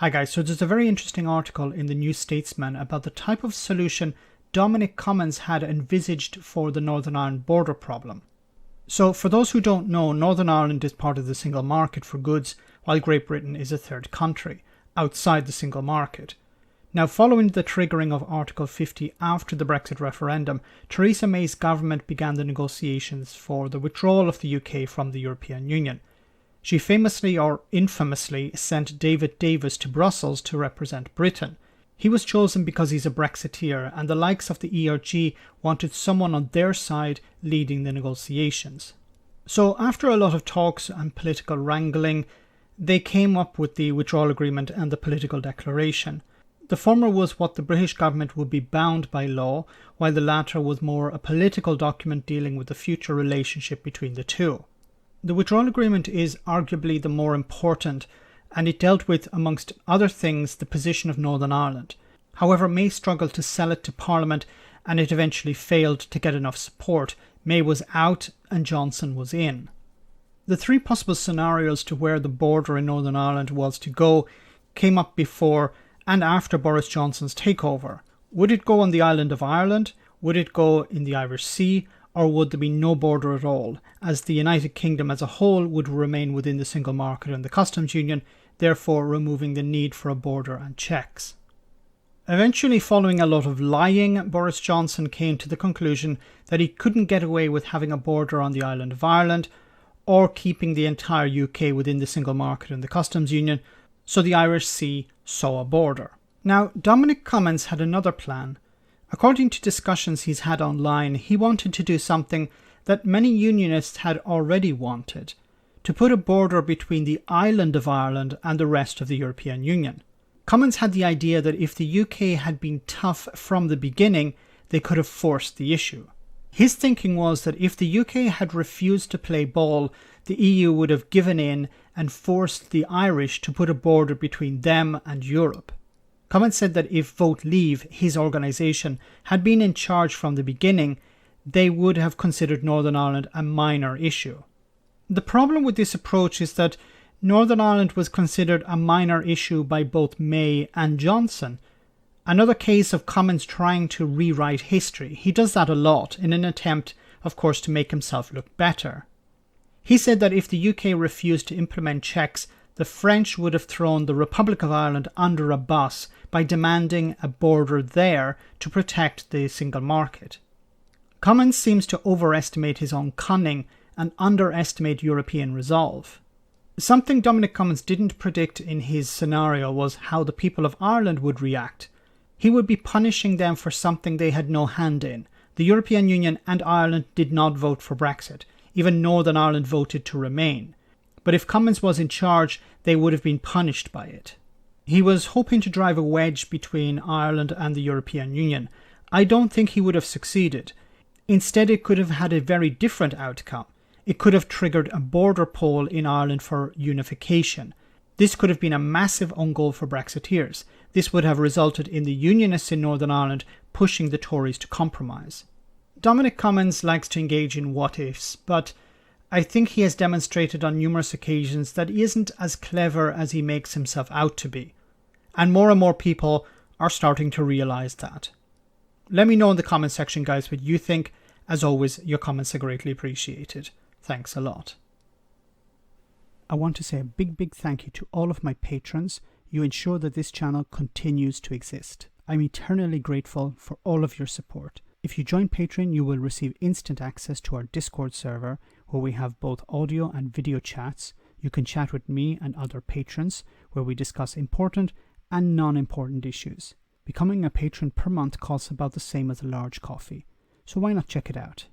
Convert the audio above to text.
Hi guys, so there's a very interesting article in the New Statesman about the type of solution Dominic Cummings had envisaged for the Northern Ireland border problem. So for those who don't know, Northern Ireland is part of the single market for goods, while Great Britain is a third country, outside the single market. Now, following the triggering of Article 50 after the Brexit referendum, Theresa May's government began the negotiations for the withdrawal of the UK from the European Union. She famously or infamously sent David Davis to Brussels to represent Britain. He was chosen because he's a Brexiteer, and the likes of the ERG wanted someone on their side leading the negotiations. So after a lot of talks and political wrangling, they came up with the withdrawal agreement and the political declaration. The former was what the British government would be bound by law, while the latter was more a political document dealing with the future relationship between the two. The withdrawal agreement is arguably the more important, and it dealt with, amongst other things, the position of Northern Ireland. However, May struggled to sell it to Parliament, and it eventually failed to get enough support. May was out and Johnson was in. The three possible scenarios to where the border in Northern Ireland was to go came up before and after Boris Johnson's takeover. Would it go on the island of Ireland? Would it go in the Irish Sea? Or would there be no border at all, as the United Kingdom as a whole would remain within the single market and the customs union, therefore removing the need for a border and checks? Eventually, following a lot of lying, Boris Johnson came to the conclusion that he couldn't get away with having a border on the island of Ireland or keeping the entire UK within the single market and the customs union, so the Irish Sea saw a border. Now, Dominic Cummings had another plan. According to discussions he's had online, he wanted to do something that many unionists had already wanted, to put a border between the island of Ireland and the rest of the European Union. Cummings had the idea that if the UK had been tough from the beginning, they could have forced the issue. His thinking was that if the UK had refused to play ball, the EU would have given in and forced the Irish to put a border between them and Europe. Cummings said that if Vote Leave, his organisation, had been in charge from the beginning, they would have considered Northern Ireland a minor issue. The problem with this approach is that Northern Ireland was considered a minor issue by both May and Johnson. Another case of Cummings trying to rewrite history. He does that a lot in an attempt, of course, to make himself look better. He said that if the UK refused to implement checks, the French would have thrown the Republic of Ireland under a bus by demanding a border there to protect the single market. Cummings seems to overestimate his own cunning and underestimate European resolve. Something Dominic Cummings didn't predict in his scenario was how the people of Ireland would react. He would be punishing them for something they had no hand in. The European Union and Ireland did not vote for Brexit. Even Northern Ireland voted to remain. But if Cummings was in charge, they would have been punished by it. He was hoping to drive a wedge between Ireland and the European Union. I don't think he would have succeeded. Instead, it could have had a very different outcome. It could have triggered a border poll in Ireland for unification. This could have been a massive own goal for Brexiteers. This would have resulted in the Unionists in Northern Ireland pushing the Tories to compromise. Dominic Cummings likes to engage in what-ifs, but I think he has demonstrated on numerous occasions that he isn't as clever as he makes himself out to be. And more people are starting to realise that. Let me know in the comment section, guys, what you think. As always, your comments are greatly appreciated. Thanks a lot. I want to say a big thank you to all of my patrons. You ensure that this channel continues to exist. I'm eternally grateful for all of your support. If you join Patreon, you will receive instant access to our Discord server, where we have both audio and video chats. You can chat with me and other patrons, where we discuss important and non-important issues. Becoming a patron per month costs about the same as a large coffee, so why not check it out?